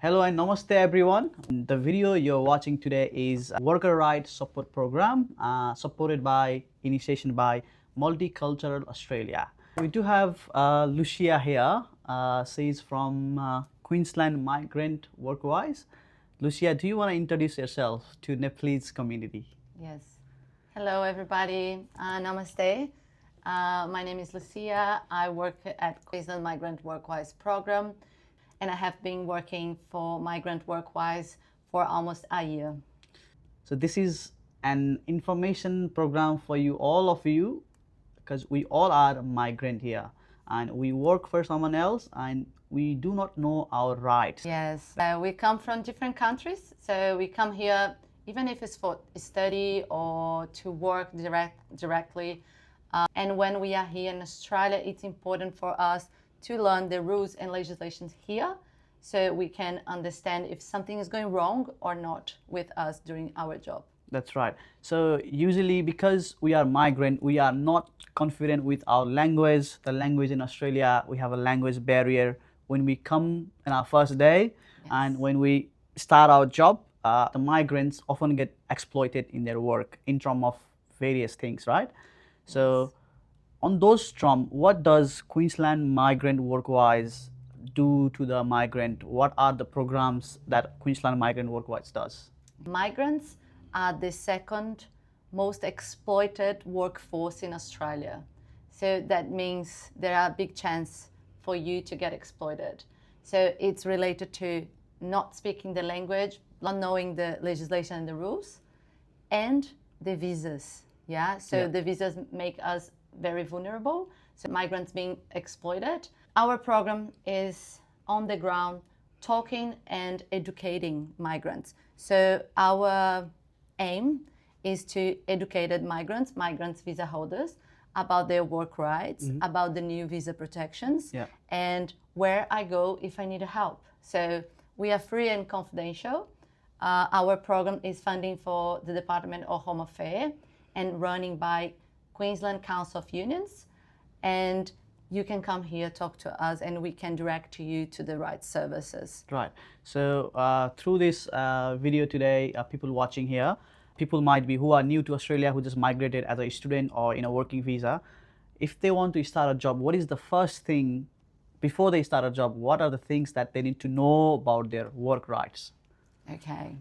Hello and namaste everyone. The video you're watching today is worker rights support program supported by initiation by Multicultural Australia. We do have Lucia here. She's from Queensland Migrant WorkWise. Lucia, do you want to introduce yourself to Nepalese community? Yes. Hello everybody. Namaste. My name is Lucia. I work at Queensland Migrant WorkWise program, and I have been working for Migrant WorkWise for almost a year. So this is an information program for you, all of you, because we all are migrant here and we work for someone else and we do not know our rights. Yes. We come from different countries, so we come here even if it's for study or to work directly. And when we are here in Australia, it's important for us to learn the rules and legislations here so we can understand if something is going wrong or not with us during our job. That's right. So usually because we are migrant, we are not confident with our language. The language in Australia, we have a language barrier when we come in our first day. Yes. And when we start our job, the migrants often get exploited in their work in terms of various things, right? So Yes. On those terms, what does Queensland Migrant WorkWise do to the migrant? What are the programs that Queensland Migrant WorkWise does? Migrants are the second most exploited workforce in Australia. So that means there are big chance for you to get exploited. So it's related to not speaking the language, not knowing the legislation and the rules, and the visas. Yeah. So the visas make us very vulnerable. So migrants being exploited. Our program is on the ground talking and educating migrants. So our aim is to educate migrants visa holders about their work rights, about the new visa protections, and where I go if I need help. So we are free and confidential. Our program is funding for the Department of Home Affairs and running by Queensland Council of Unions, and you can come here, talk to us, and we can direct you to the right services. Right. So through this video today, people watching here, people might be who are new to Australia, who just migrated as a student or in a working visa. If they want to start a job, what is the first thing before they start a job? What are the things that they need to know about their work rights? Okay.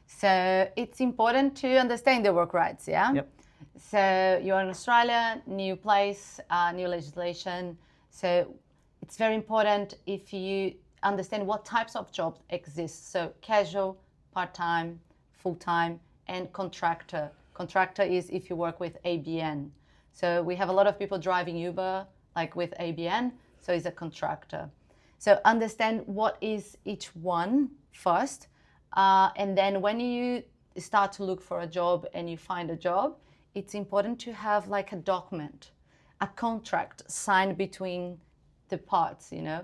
So it's important to understand the work rights, yeah? Yep. So you're in Australia, new place, new legislation. So it's very important if you understand what types of jobs exist. So casual, part-time, full-time, and contractor. Contractor is if you work with ABN. So we have a lot of people driving Uber, like with ABN, so it's a contractor. So understand what is each one first. And then when you start to look for a job and you find a job, it's important to have like a document, a contract signed between the parts, you know.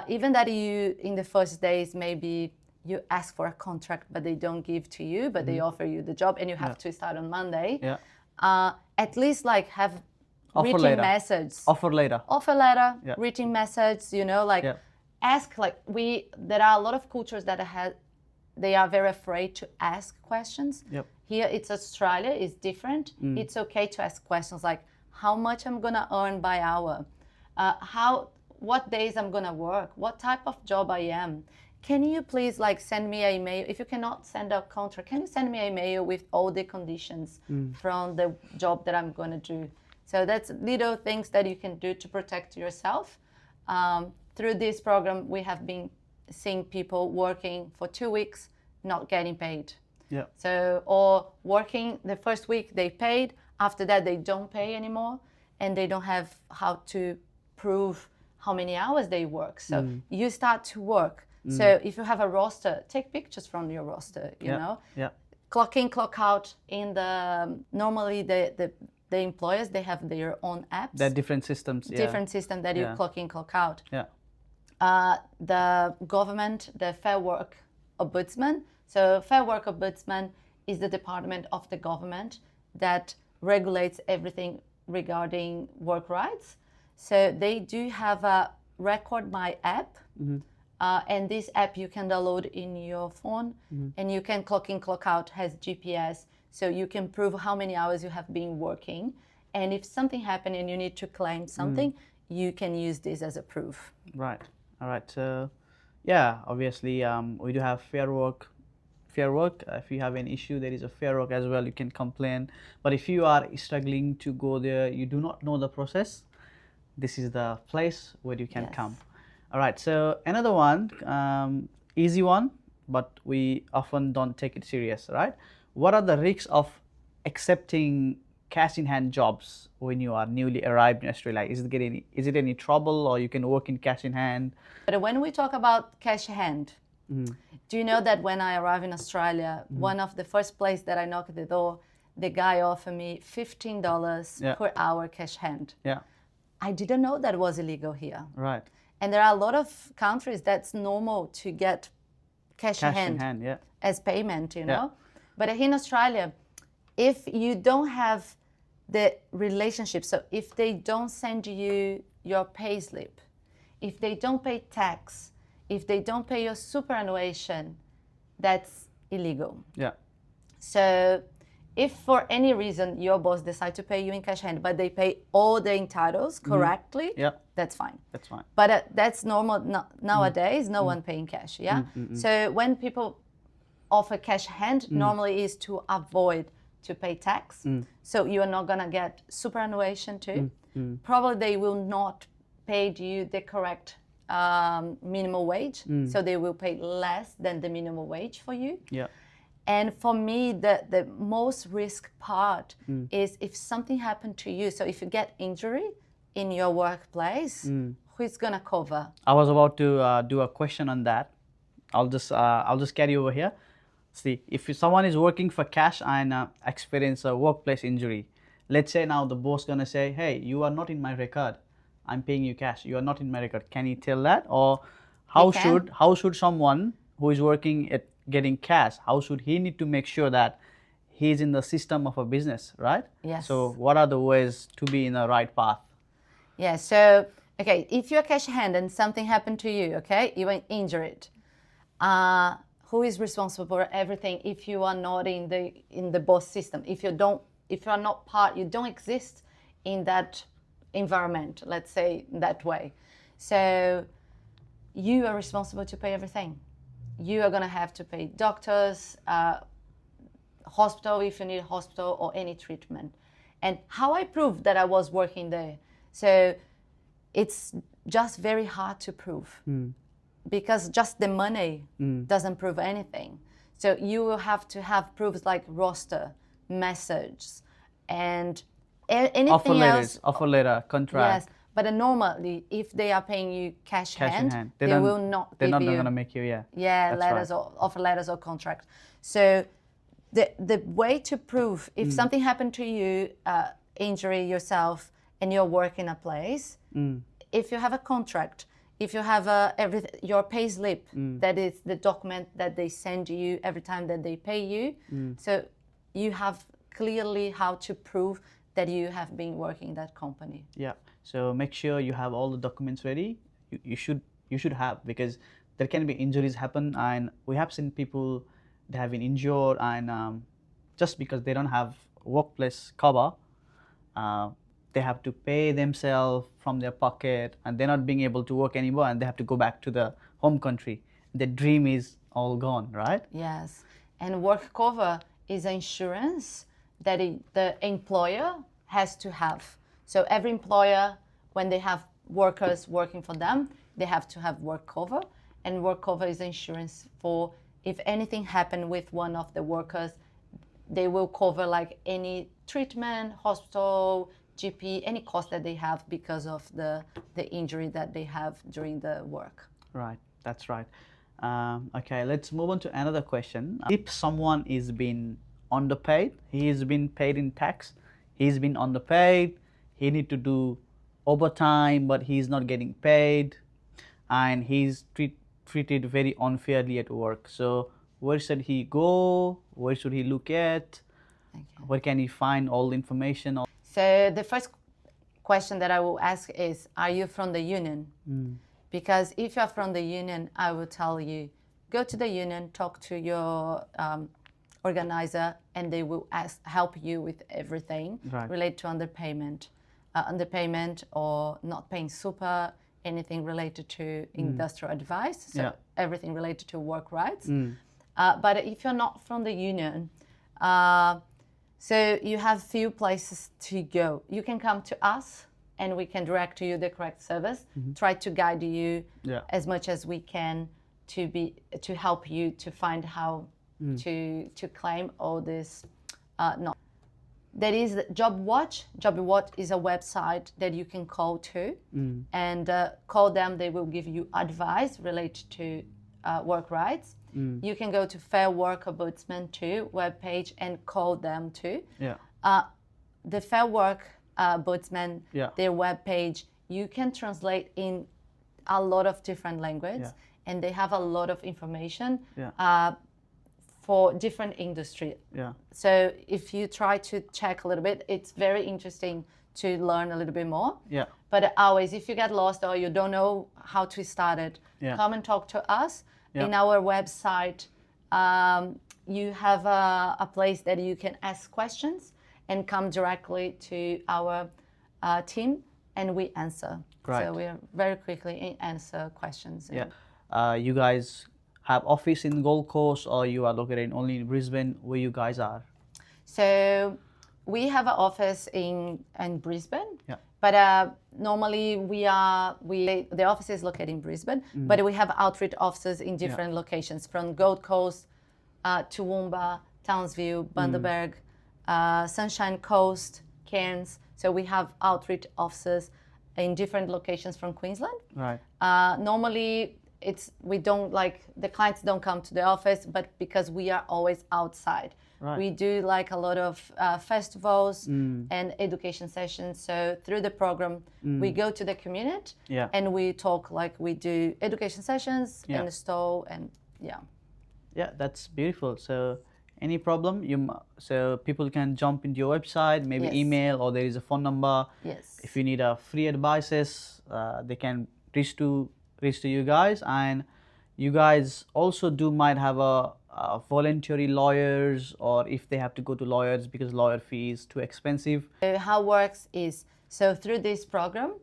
Even that you, in the first days, maybe you ask for a contract, but they don't give to you, but they offer you the job and you have to start on Monday. Yeah. At least like have Offer written later. message. Offer later. Offer letter, Yeah. written message, you know, like ask, like there are a lot of cultures that they are very afraid to ask questions. Yep. Here it's Australia, it's different. It's okay to ask questions like how much I'm gonna earn by hour, what days I'm gonna work, what type of job I am. Can you please like send me an email? If you cannot send a contract, can you send me an email with all the conditions from the job that I'm gonna do? So that's little things that you can do to protect yourself. Through this program, we have been seeing people working for 2 weeks, not getting paid. Yeah. So, or working the first week they paid, after that they don't pay anymore, and they don't have how to prove how many hours they work. So you start to work. So if you have a roster, take pictures from your roster, you know. Yeah. Clock in, clock out. Normally the employers, they have their own apps. There are different systems. Different system that you clock in, clock out. Yeah. The government, the Fair Work Ombudsman. So Fair Work Ombudsman is the department of the government that regulates everything regarding work rights. So they do have a Record My app and this app you can download in your phone, and you can clock in, clock out, has GPS, so you can prove how many hours you have been working. And if something happened and you need to claim something, you can use this as a proof. Right. All right. So, yeah, obviously, we do have fair work. Fair work. If you have an issue, there is a fair work as well. You can complain. But if you are struggling to go there, you do not know the process, this is the place where you can come. All right. So another one, easy one, but we often don't take it serious. Right. What are the risks of accepting cash in hand jobs when you are newly arrived in Australia? Is it any trouble, or you can work in cash in hand? But when we talk about cash hand, do you know that when I arrived in Australia, one of the first place that I knocked at the door, the guy offered me $15 per hour cash hand. Yeah. I didn't know that was illegal here. Right. And there are a lot of countries that's normal to get cash in hand, yeah, as payment, you know. But here in Australia, if you don't have the relationship, so if they don't send you your pay slip, if they don't pay tax, if they don't pay your superannuation, that's illegal. Yeah. So if for any reason your boss decide to pay you in cash hand, but they pay all the entitles correctly, that's fine. That's fine. But that's normal nowadays. No one paying cash. Yeah. So when people offer cash hand, normally is to avoid to pay tax. So you are not gonna get superannuation too. Probably they will not pay you the correct minimum wage. So they will pay less than the minimum wage for you. Yeah. And for me, the most risk part is if something happened to you. So if you get injury in your workplace, who's gonna cover? I was about to do a question on that. I'll just carry over here. See, if someone is working for cash and experience a workplace injury, let's say now the boss gonna say, "Hey, you are not in my record. I'm paying you cash. You are not in my record." Can you tell that, or how should someone who is working at getting cash, how should he need to make sure that he's in the system of a business, right? Yes. So what are the ways to be in the right path? Yeah. So okay, if you're cash hand and something happened to you, okay, you were injured. Who is responsible for everything if you are not in the boss system? If you are not part, you don't exist in that environment, let's say that way. So you are responsible to pay everything. You are gonna have to pay doctors, hospital if you need a hospital or any treatment. And how I proved that I was working there. So it's just very hard to prove. Because just the money doesn't prove anything. So you will have to have proofs like roster, messages, and anything else. Offer letter, contract. Yes, but normally, if they are paying you cash in hand, hand, they will not they're give not you. going to make you, letters or offer letters or contract. So the way to prove if something happened to you, injury yourself, and you're working a place, if you have a contract, if you have your pay slip, that is the document that they send you every time that they pay you. So you have clearly how to prove that you have been working in that company. Yeah. So make sure you have all the documents ready. You should have, because there can be injuries happen, and we have seen people that have been injured, and just because they don't have workplace cover, they have to pay themselves from their pocket, and they're not being able to work anymore, and they have to go back to the home country. The dream is all gone, right? Yes. And work cover is insurance that the employer has to have. So every employer, when they have workers working for them, they have to have work cover. And work cover is insurance for if anything happened with one of the workers, they will cover like any treatment, hospital, GP, any cost that they have because of the injury that they have during the work. Right, that's right. Okay, let's move on to another question. If someone is being underpaid, he's been paid in tax, he's been underpaid, he need to do overtime, but he's not getting paid, and he's treated very unfairly at work. So where should he go? Where should he look at? Okay. Where can he find all the information? So the first question that I will ask is, are you from the union? Because if you're from the union, I will tell you, go to the union, talk to your organizer, and they will help you with everything related to underpayment or not paying super, anything related to industrial advice, so everything related to work rights. But if you're not from the union, so you have few places to go. You can come to us and we can direct to you the correct service, try to guide you as much as we can to help you to find how to claim all this. There is JobWatch. JobWatch is a website that you can call to and call them. They will give you advice related to work rights. You can go to Fair Work Ombudsman too webpage and call them too. The Fair Work Ombudsman, their webpage, you can translate in a lot of different languages, and they have a lot of information for different industry. So if you try to check a little bit, it's very interesting to learn a little bit more. But always, if you get lost or you don't know how to start it, come and talk to us. In our website, you have a place that you can ask questions and come directly to our team, and we answer. So we very quickly answer questions. You guys have office in Gold Coast, or you are located only in Brisbane, where you guys are? So we have an office in Brisbane, but normally the office is located in Brisbane, but we have outreach offices in different locations, from Gold Coast, Toowoomba, Townsville, Bundaberg, Sunshine Coast, Cairns. So we have outreach offices in different locations from Queensland. Normally, we don't the clients don't come to the office, but because we are always outside. We do like a lot of festivals and education sessions. So through the program, we go to the community and we talk, like we do education sessions in the store, and that's beautiful. So any problem, so people can jump into your website, maybe email, or there is a phone number. If you need a free advices, they can reach to you guys. And you guys also might have a voluntary lawyers, or if they have to go to lawyers because lawyer fee is too expensive. How it works is, so through this program,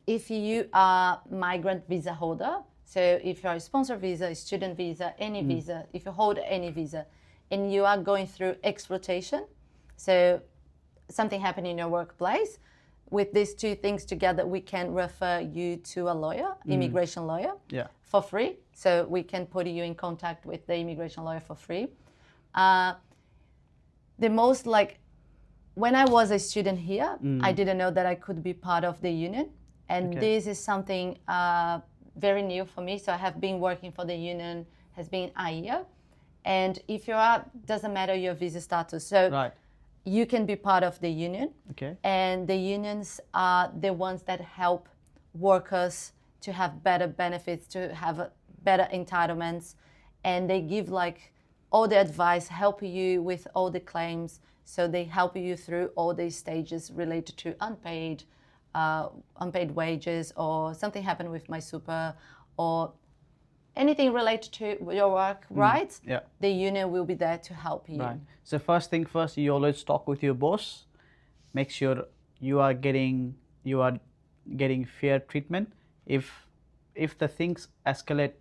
if you are migrant visa holder, so if you're a sponsor visa, a student visa, any visa, if you hold any visa and you are going through exploitation, so something happened in your workplace, with these two things together, we can refer you to a lawyer, immigration lawyer, for free. So we can put you in contact with the immigration lawyer for free. When I was a student here, I didn't know that I could be part of the union. And this is something very new for me. So I have been working for the union, has been a year. And if you are, doesn't matter your visa status. So you can be part of the union. And the unions are the ones that help workers to have better benefits, to have better entitlements. And they give all the advice, help you with all the claims. So they help you through all these stages related to unpaid wages, or something happened with my super, or anything related to your work rights. The union will be there to help you. So first thing first, you always talk with your boss. Make sure you are getting fair treatment. If the things escalate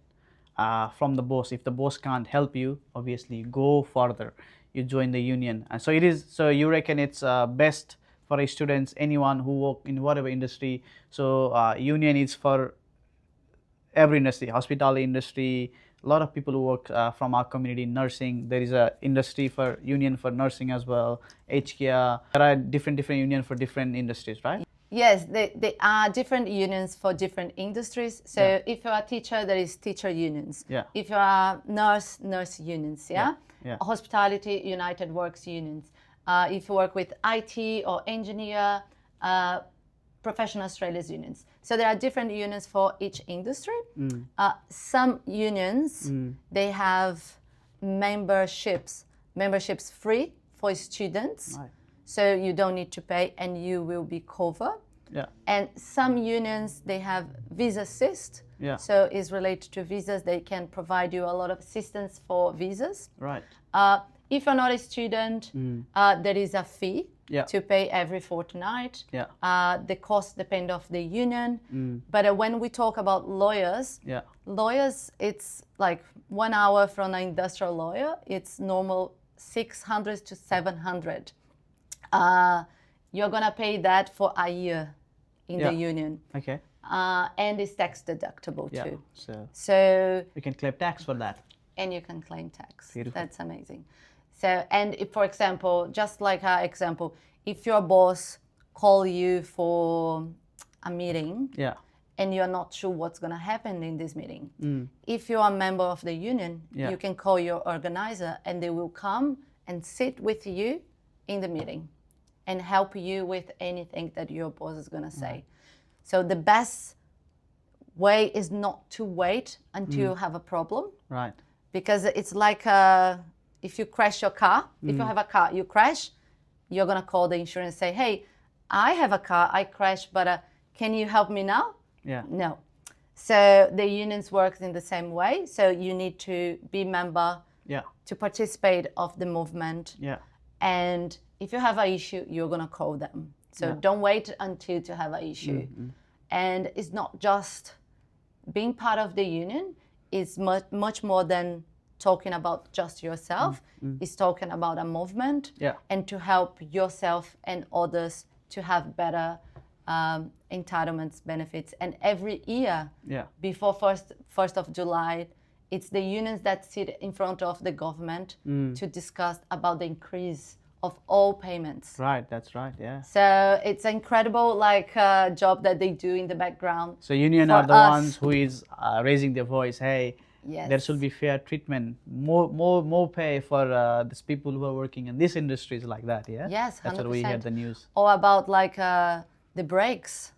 from the boss, if the boss can't help you, obviously go further. You join the union. And so you reckon it's best for students, anyone who work in whatever industry. So union is for every industry, hospitality industry. A lot of people who work from our community in nursing. There is a industry for union for nursing as well. HCare. There are different unions for different industries, right? Yes, there are different unions for different industries. So if you're a teacher, there is teacher unions. If you're a nurse unions. Hospitality, United Works unions. If you work with IT or engineer, Professional Australia's unions. So there are different unions for each industry. Some unions, they have memberships free for students. So you don't need to pay and you will be covered. Yeah. And some unions, they have visa assist. Yeah. So it's related to visas. They can provide you a lot of assistance for visas. Right. If you're not a student, there is a fee to pay every fortnight. Yeah. The cost depends of the union. But when we talk about lawyers, it's like 1 hour from an industrial lawyer. It's normal 600 to 700. You're gonna pay that for a year in the union. Okay. And it's tax deductible too. So you can claim tax for that. And you can claim tax. Beautiful. That's amazing. So, and if, for example, just like our example, if your boss call you for a meeting, and you're not sure what's going to happen in this meeting, if you're a member of the union, you can call your organizer, and they will come and sit with you in the meeting and help you with anything that your boss is going to say. So the best way is not to wait until you have a problem. Right. Because it's like if you crash your car, if you have a car, you crash, you're going to call the insurance and say, hey, I have a car, I crashed, but can you help me now? Yeah. No. So the unions works in the same way. So you need to be member to participate of the movement. Yeah. And if you have an issue, you're going to call them. So don't wait until to have an issue. And it's not just being part of the union. It's much more than talking about just yourself. It's talking about a movement and to help yourself and others to have better entitlements, benefits. And every year, before 1st of July, it's the unions that sit in front of the government to discuss about the increase of all payments. Right, that's right, yeah. So it's incredible job that they do in the background. So union are the ones who is raising their voice, hey, there should be fair treatment, more pay for these people who are working in these industries like that, yeah? Yes, 100%. That's what we hear the news. Or about the breaks,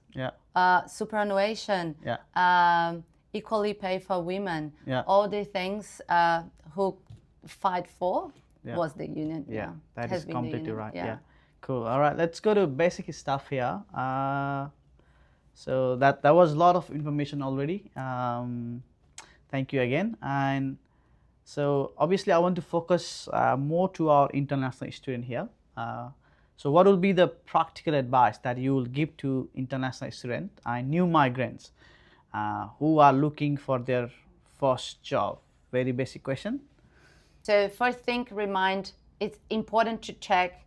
superannuation, equally pay for women, all the things who fight for was the union. Yeah, that is completely right. Yeah. Cool. All right, let's go to basic stuff here. So that was a lot of information already. Thank you again. And so obviously I want to focus more to our international student here. So what will be the practical advice that you will give to international students and new migrants who are looking for their first job? Very basic question. So first thing, it's important to check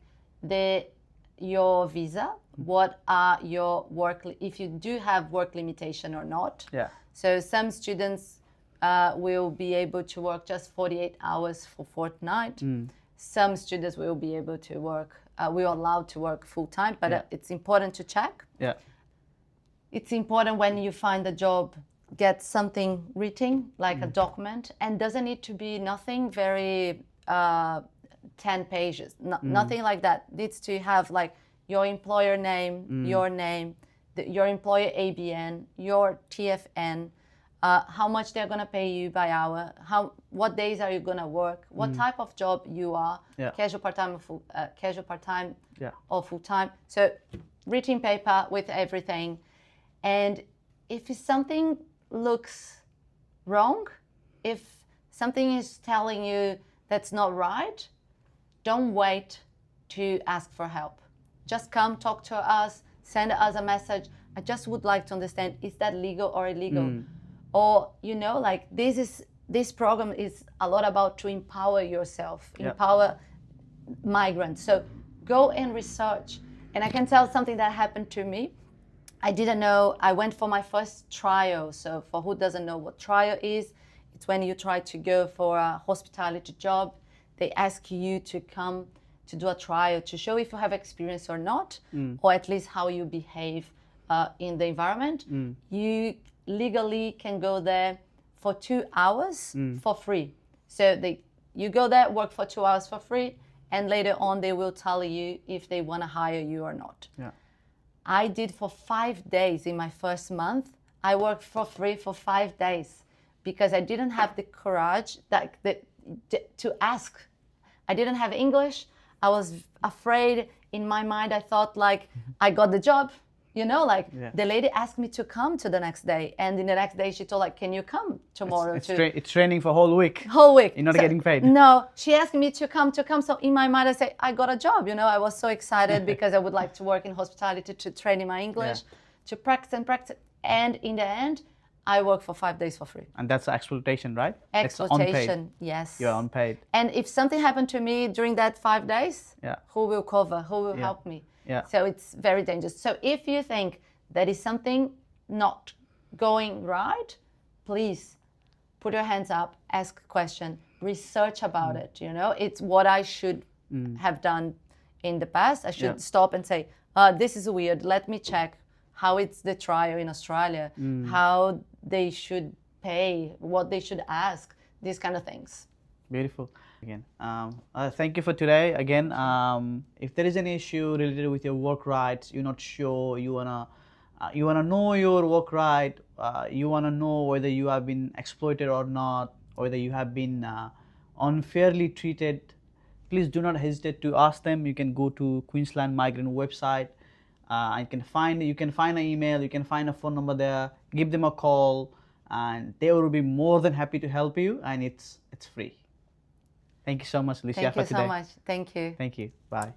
your visa. What are your if you do have work limitation or not. Yeah. So some students will be able to work just 48 hours for fortnight. Some students will be able to work, we are allowed to work full time, but it's important to check. Yeah. It's important when you find a job, get something written, like a document, and doesn't need to be nothing very 10 pages, nothing like that. Needs to have like your employer name, your name, your employer ABN, your TFN, how much they're gonna pay you by hour, what days are you gonna work, what type of job you are, casual part-time or full-time. So written paper with everything. And if something looks wrong, if something is telling you that's not right, don't wait to ask for help. Just come talk to us, send us a message. I just would like to understand, is that legal or illegal? Or, this program is a lot about to empower yourself, empower migrants. So go and research. And I can tell something that happened to me. I didn't know, I went for my first trial. So for who doesn't know what trial is, it's when you try to go for a hospitality job. They ask you to come to do a trial to show if you have experience or not, or at least how you behave in the environment. You legally can go there for 2 hours for free. So you go there, work for 2 hours for free, and later on they will tell you if they want to hire you or not. Yeah. I did for 5 days in my first month. I worked for free for 5 days because I didn't have the courage to ask. I didn't have English. I was afraid. In my mind, I thought I got the job. You know, like Yeah. the lady asked me to come to the next day, and in the next day she told like, can you come tomorrow? It's training for a whole week. Whole week. You're not So, getting paid. No, she asked me to come. So in my mind, I say, I got a job. You know, I was so excited because I would like to work in hospitality, to train in my English, to practice and practice. And in the end, I work for 5 days for free. And that's exploitation, right? Exploitation, yes. You're unpaid. And if something happened to me during that 5 days, who will cover? Who will help me? Yeah. So it's very dangerous. So if you think that is something not going right, please put your hands up, ask a question, research about it. You know, it's what I should have done in the past. I should stop and say, this is weird. Let me check how it's the trial in Australia, how they should pay, what they should ask, these kind of things. Beautiful. Again, thank you for today. Again, if there is an issue related with your work rights, you're not sure, you wanna know your work right, you wanna know whether you have been exploited or not, or whether you have been unfairly treated, please do not hesitate to ask them. You can go to Queensland Migrant website. You can find an email, you can find a phone number there. Give them a call, and they will be more than happy to help you. And it's free. Thank you so much, Lucia, for today. Thank you so much. Thank you. Thank you. Bye.